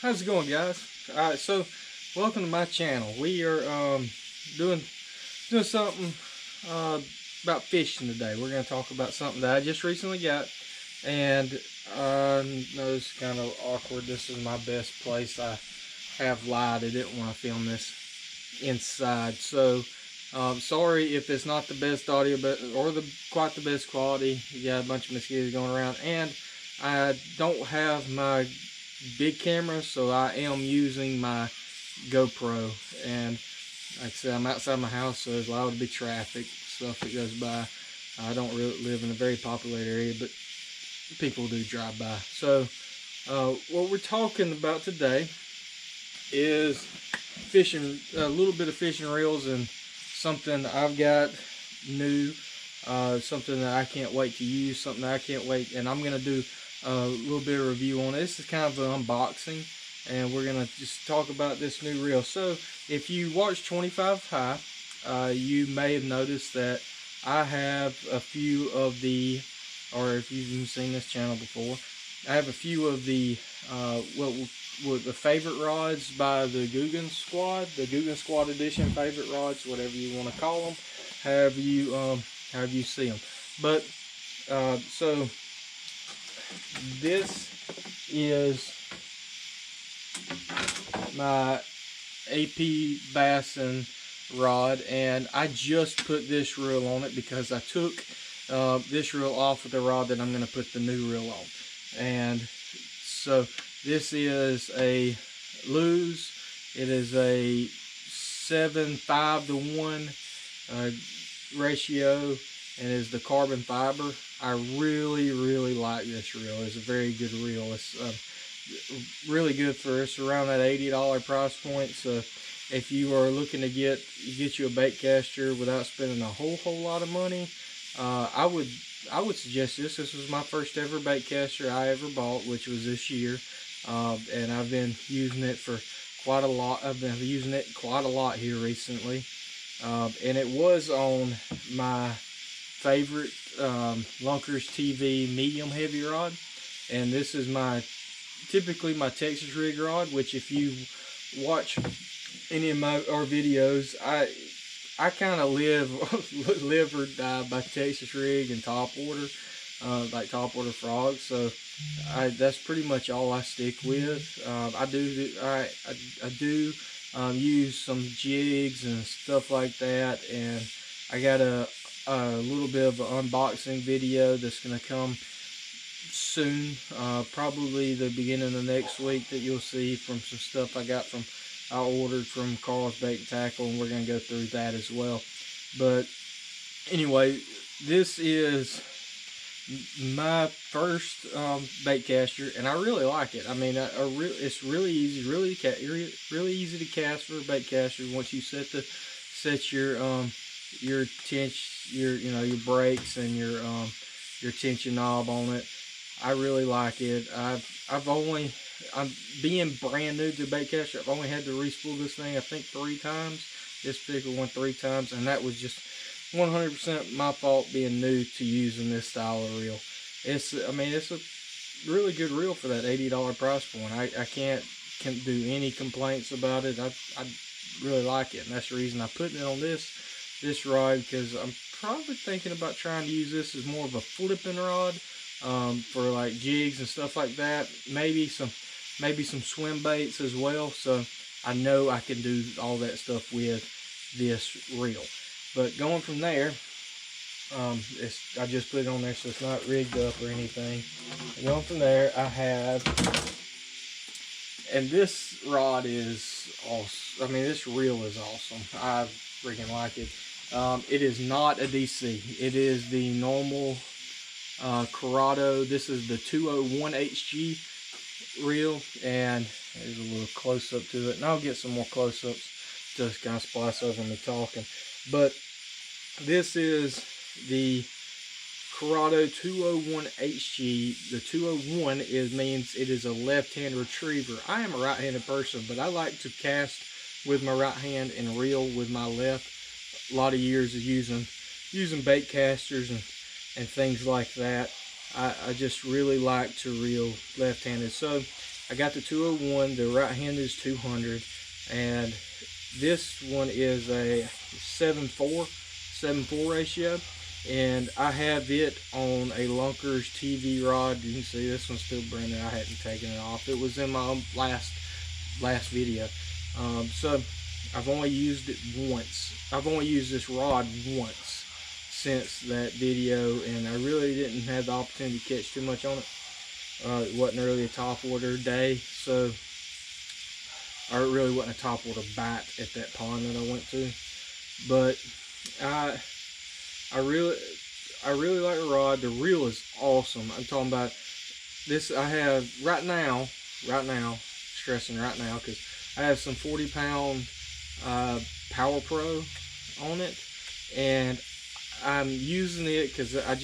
How's it going, guys? Alright, so welcome to my channel. We are doing something about fishing today. We're going to talk about something that I just recently got, and no, it's kind of awkward. This is my best place. I have lied. I didn't want to film this inside, so sorry if it's not the best audio, but or quite the best quality. You got a bunch of mosquitoes going around, and I don't have my big camera, so I am using my GoPro. And like I said, I'm outside my house, so there's liable to be traffic, stuff that goes by. I don't really live in a very popular area, but people do drive by. So what we're talking about today is fishing, a little bit of fishing reels, and something I've got new, something that I can't wait to use, something that I can't wait, and I'm gonna do a little bit of review on it. This is kind of an unboxing, and we're gonna just talk about this new reel. So if you watch 25 High, you may have noticed that I have a few of the, or if you've seen this channel before, I have a few of the what the favorite rods by the Guggen Squad, the Guggen Squad edition favorite rods, whatever you want to call them, however you see them. But so this is my AP Bassin rod, and I just put this reel on it because I took this reel off of the rod that I'm going to put the new reel on. And so this is a Lew's. It is a 7:5 to 1 ratio, and is the carbon fiber. I really like this reel. It's a very good reel. It's really good for us, around that $80 price point. So if you are looking to get you a baitcaster without spending a whole lot of money, I would suggest this. This was my first ever baitcaster I ever bought, which was this year, and I've been using it for quite a lot. I've been using it quite a lot here recently, and it was on my favorite Lunkers TV medium heavy rod, and this is typically my Texas rig rod, which if you watch any of our videos, I kind of live or die by Texas rig and top water, like top water frogs. So that's pretty much all I stick with. I do use some jigs and stuff like that, and I got a little bit of an unboxing video that's going to come soon, probably the beginning of next week, that you'll see from some stuff I ordered from Carl's Bait and Tackle, and we're going to go through that as well. But anyway, this is my first baitcaster, and I really like it. I mean, it's really easy, really easy to cast for a baitcaster once you set your brakes and your tension knob on it. I really like it. I'm being brand new to baitcaster. I've only had to re-spool this thing, I think, 3 times. This particular one 3 times, and that was just 100% my fault, being new to using this style of reel. It's a really good reel for that $80 price point. I can't do any complaints about it. I really like it, and that's the reason I'm putting it on this rod, because I'm probably thinking about trying to use this as more of a flipping rod, for like jigs and stuff like that. Maybe some swim baits as well. So I know I can do all that stuff with this reel. But going from there, I just put it on there, so it's not rigged up or anything. Going from there, I have, and this rod is awesome. I mean, this reel is awesome. I freaking like it. It is not a DC. It is the normal Corrado. This is the 201 HG reel, and there's a little close up to it, and I'll get some more close ups just kind of splice over me talking. But this is the Corrado 201 HG. The 201 means it is a left-hand retriever. I am a right-handed person, but I like to cast with my right hand and reel with my left. A lot of years of using baitcasters and things like that. I just really like to reel left-handed. So I got the 201, the right hand is 200, and this one is a 7.4 ratio, and I have it on a Lunker's TV rod. You can see this one's still brand new. I hadn't taken it off. It was in my last video. So I've only used it once. I've only used this rod once since that video, and I really didn't have the opportunity to catch too much on it. It wasn't really a top water day, so or it really wasn't a top water bite at that pond that I went to. But I really like the rod. The reel is awesome. I'm talking about this. I have right now, stressing right now, because I have some 40-pound Power Pro on it, and I'm using it because I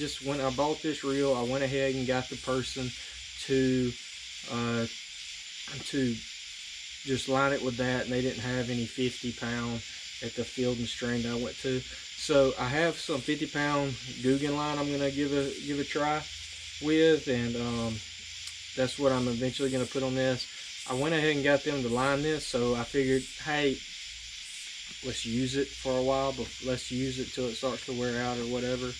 bought this reel. I went ahead and got the person to just line it with that, and they didn't have any 50-pound at the Field and Stream that I went to. So I have some 50-pound Guggen line I'm gonna give a try with, and that's what I'm eventually gonna put on this. I went ahead and got them to line this, so I figured, hey, let's use it for a while, but let's use it till it starts to wear out or whatever,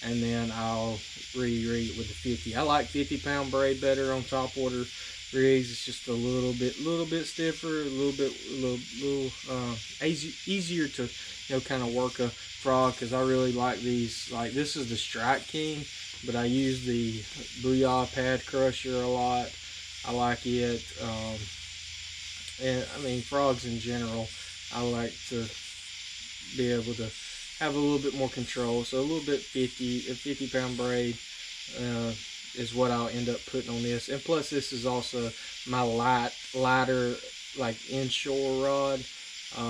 and then I'll re-rig it with the 50. I like 50-pound braid better on top water rigs. It's just a little bit stiffer, a little easier to, you know, kind of work a frog, because I really like these. Like, this is the Strike King, but I use the Booyah Pad Crusher a lot. I like it, and I mean, frogs in general, I like to be able to have a little bit more control. So a little bit 50-pound braid is what I'll end up putting on this. And plus, this is also my lighter like inshore rod.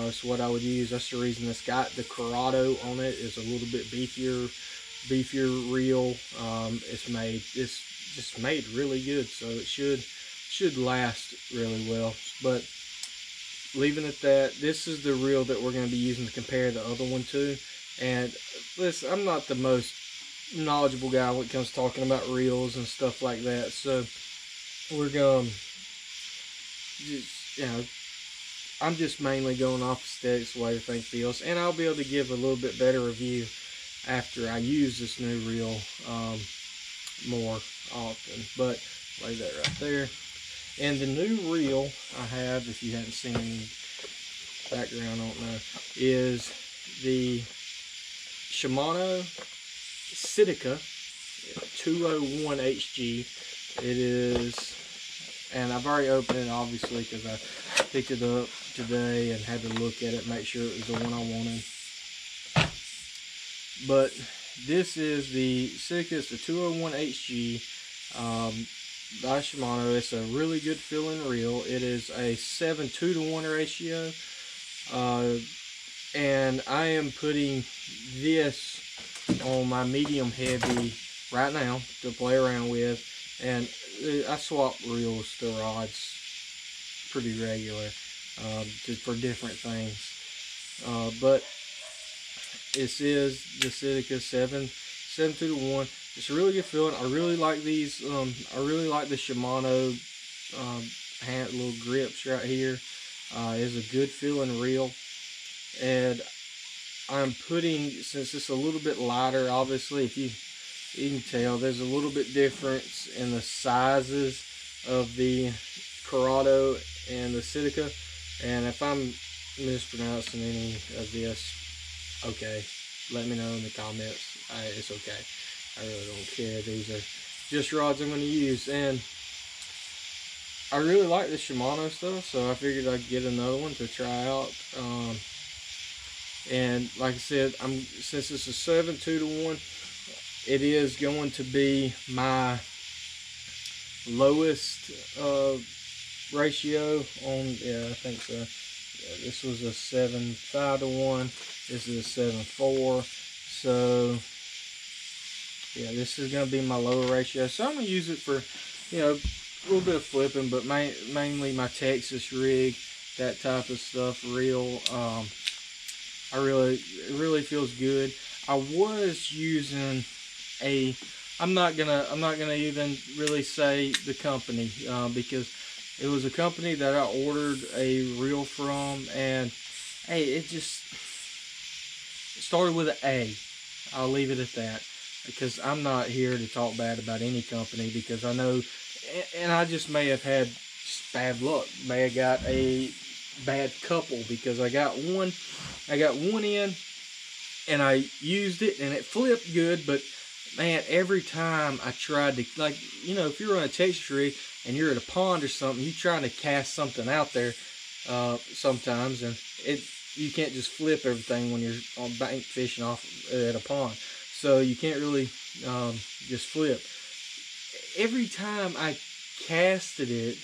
It's what I would use. That's the reason it's got the Corrado on it. It's a little bit beefier reel. It's just made really good, so it should last really well. But leaving it at that, this is the reel that we're going to be using to compare the other one to. And listen, I'm not the most knowledgeable guy when it comes to talking about reels and stuff like that, so we're going to just, you know, I'm just mainly going off aesthetics, the way the thing feels, and I'll be able to give a little bit better review after I use this new reel more often. But lay that right there. And the new reel I have, if you hadn't seen any background, I don't know, is the Shimano Citica 201 HG. It is, and I've already opened it obviously because I picked it up today and had to look at it, make sure it was the one I wanted. But this is the Citica. It's the 201 HG by Shimano. It's a really good feeling reel. It is a 7.2 to 1 ratio, and I am putting this on my medium heavy right now to play around with, and I swap reels to rods pretty regular for different things, but this is the Citica 7.2 to 1. It's a really good feeling. I really like these. I really like the Shimano hand little grips right here. It's a good feeling reel, and I'm putting, since it's a little bit lighter, obviously, if you can tell, there's a little bit difference in the sizes of the Corrado and the Citica. And if I'm mispronouncing any of this, okay, let me know in the comments. It's okay. I really don't care. These are just rods I'm going to use, and I really like the Shimano stuff, so I figured I'd get another one to try out. And like I said, since it's a 7.2 to 1, it is going to be my lowest ratio on. Yeah, I think so. Yeah, this was a 7.5 to 1. This is a 7.4. So yeah, this is going to be my lower ratio. So I'm going to use it for, you know, a little bit of flipping, but mainly my Texas rig, that type of stuff. It really feels good. I was using I'm not gonna even really say the company, because It was a company that I ordered a reel from, and hey, it started with an A. I'll leave it at that, because I'm not here to talk bad about any company, because I know, and I just may have had just bad luck. May have got a bad couple, because I got one in, and I used it, and it flipped good, but man, every time I tried to, like, you know, if you're on a Texas rig and you're at a pond or something, you're trying to cast something out there sometimes, and you can't just flip everything when you're on bank fishing off at a pond. So you can't really just flip. Every time I casted it,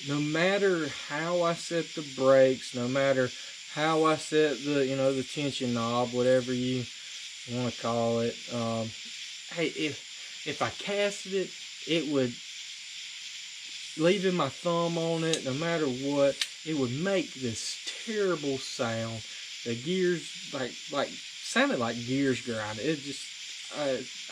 no matter how I set the brakes, no matter how I set the, you know, the tension knob, whatever you want to call it, hey, if I casted it, it would, leaving my thumb on it, no matter what, it would make this terrible sound. The gears, like sounded like gears grinding. It just,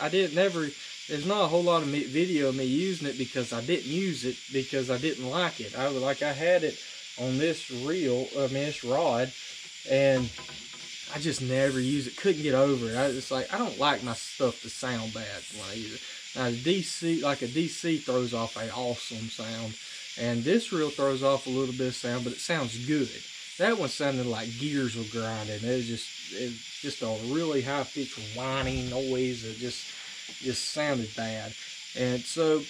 I didn't never, there's not a whole lot of video of me using it, because I didn't use it because I didn't like it. I had it on this reel, this rod, and I just never use it. Couldn't get over it. It's like, I don't like my stuff to sound bad when I use it. Now, DC, like a DC throws off an awesome sound, and this reel throws off a little bit of sound, but it sounds good. That one sounded like gears were grinding. It's just a really high-pitched whining noise. It just sounded bad. And so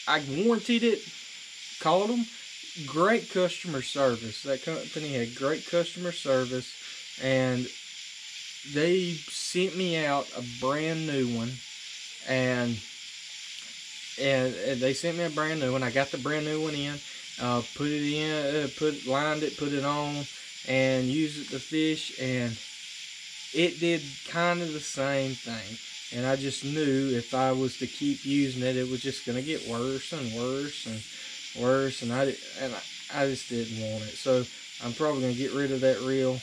I warranted it, called them. Great customer service. That company had great customer service, and they sent me out a brand new one, and they sent me a brand new one. I got the brand new one in, put it in, lined it, put it on, and used it to fish, and it did kind of the same thing. And I just knew if I was to keep using it, it was just going to get worse and worse and worse, and I just didn't want it. So I'm probably going to get rid of that reel,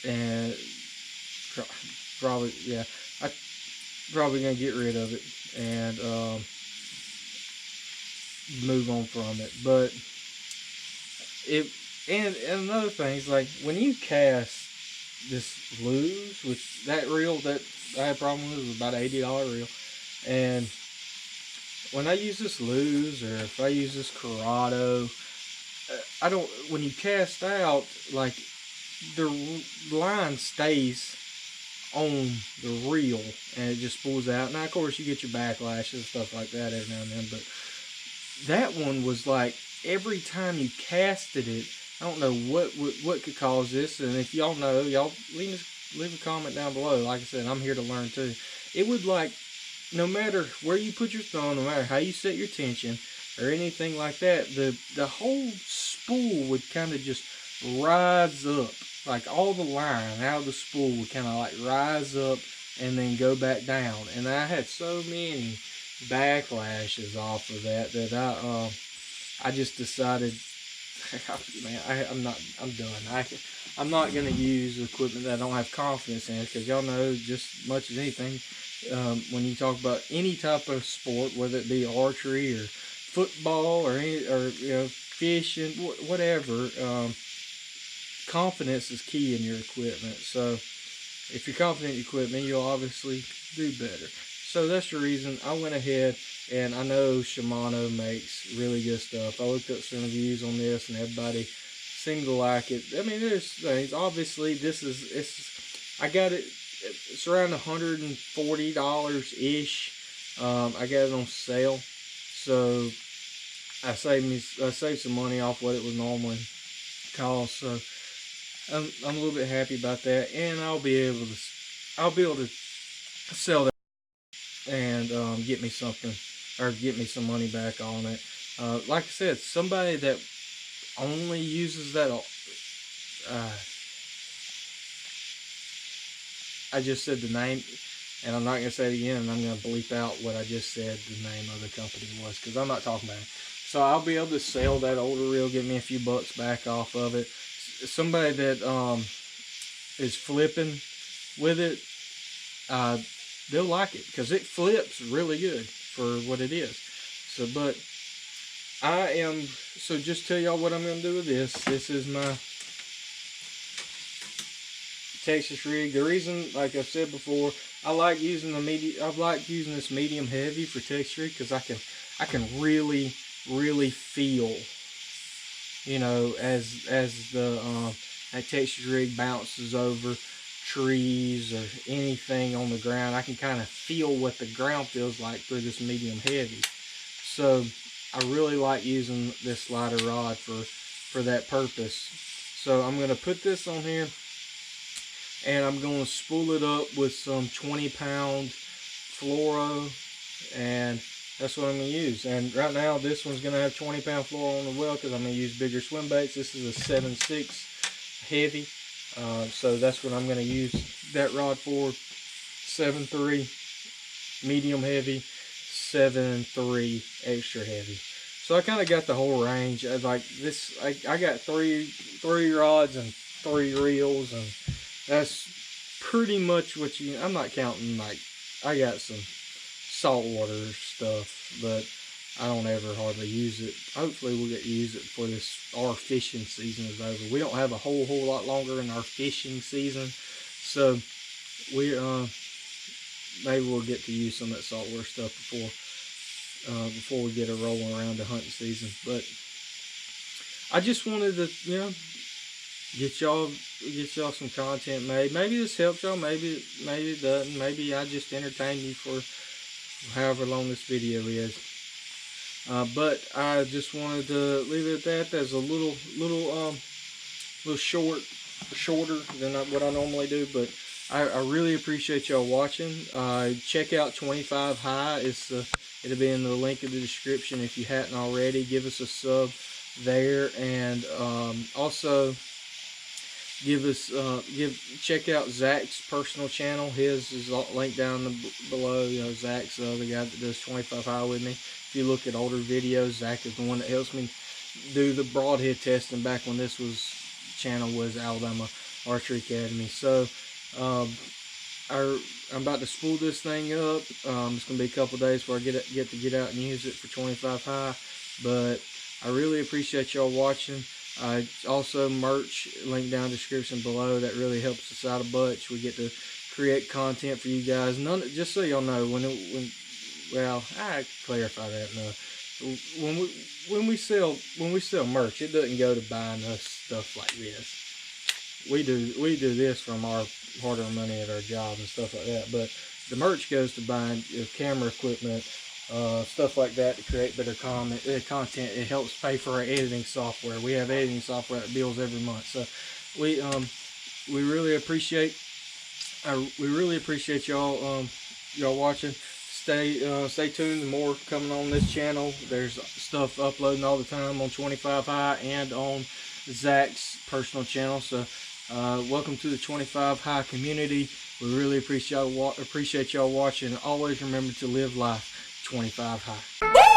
and probably, yeah, I'm probably going to get rid of it and move on from it. But and another thing is, like, when you cast this lose, which that reel that I had a problem with was about an $80 reel, and when I use this lose, or if I use this Corrado, I don't, when you cast out, like, the line stays on the reel and it just pulls out. Now, of course, you get your backlashes and stuff like that every now and then, but that one was like, every time you casted it, I don't know what could cause this, and if y'all know, y'all leave a comment down below. Like I said, I'm here to learn too. It would, like, no matter where you put your thumb, no matter how you set your tension or anything like that, the whole spool would kind of just rise up. Like, all the line out of the spool would kind of like rise up and then go back down. And I had so many backlashes off of that I just decided, man, I'm done. I'm not going to use equipment that I don't have confidence in, because y'all know just as much as anything, when you talk about any type of sport, whether it be archery or football or you know, fishing, whatever, confidence is key in your equipment. So if you're confident in your equipment, you'll obviously do better. So that's the reason I went ahead, and I know Shimano makes really good stuff. I looked up some reviews on this, and everybody seemed to like it. I mean, there's things. Obviously, I got it. It's around $140 ish. I got it on sale, so I saved some money off what it would normally cost. So I'm a little bit happy about that, and I'll be able to sell that and get me something, or get me some money back on it. Like I said, somebody that only uses that, I just said the name, and I'm not going to say it again, and I'm going to bleep out what I just said the name of the company was, because I'm not talking about it. So I'll be able to sell that older reel, get me a few bucks back off of it. Somebody that is flipping with it, they'll like it, because it flips really good for what it is. So, but So just tell y'all what I'm going to do with this. This is my Texas rig. The reason, like I've said before, I like using this medium heavy for Texas rig because I can really feel, you know, as the that Texas rig bounces over trees or anything on the ground. I can kind of feel what the ground feels like through this medium heavy. So I really like using this slider rod for that purpose. So I'm going to put this on here, and I'm going to spool it up with some 20-pound fluoro, and that's what I'm going to use. And right now this one's going to have 20-pound fluoro on the well because I'm going to use bigger swim baits. This is a 7.6 heavy, so that's what I'm going to use that rod for. 7.3 medium heavy, 7.3 extra heavy. So I kind of got the whole range. I like this. I got three rods and 3 reels, and that's pretty much what you. I'm not counting, like, I got some saltwater stuff, but I don't ever hardly use it. Hopefully we'll get to use it before our fishing season is over. We don't have a whole lot longer in our fishing season, so we maybe we'll get to use some of that saltwater stuff before we get a rolling around the hunting season. But I just wanted to, you know, get y'all some content made. Maybe this helps y'all, maybe it doesn't. Maybe I just entertain you for however long this video is. But I just wanted to leave it at that. That's a little shorter than what I normally do, but I really appreciate y'all watching. Check out 25 High. It'll be in the link in the description if you hadn't already. Give us a sub there, and also check out Zach's personal channel. His is linked down below. You know, Zach's the other guy that does 25 High with me. If you look at older videos, Zach is the one that helps me do the broadhead testing back when this channel was Alabama Archery Academy. So I'm about to spool this thing up. It's going to be a couple days before I get to get out and use it for 25 High. But I really appreciate y'all watching. Also, merch, link down in the description below. That really helps us out a bunch. We get to create content for you guys. Just so y'all know, well, I clarify that now. When we sell merch, it doesn't go to buying us stuff like this. We do this from our hard-earned money at our job and stuff like that. But the merch goes to buying camera equipment, stuff like that, to create better content. It helps pay for our editing software. We have editing software that bills every month. So we really appreciate y'all watching. Stay tuned. More coming on this channel. There's stuff uploading all the time on 25 High and on Zach's personal channel. So welcome to the 25 High community. We really appreciate y'all watching. Always remember to live life 25 high.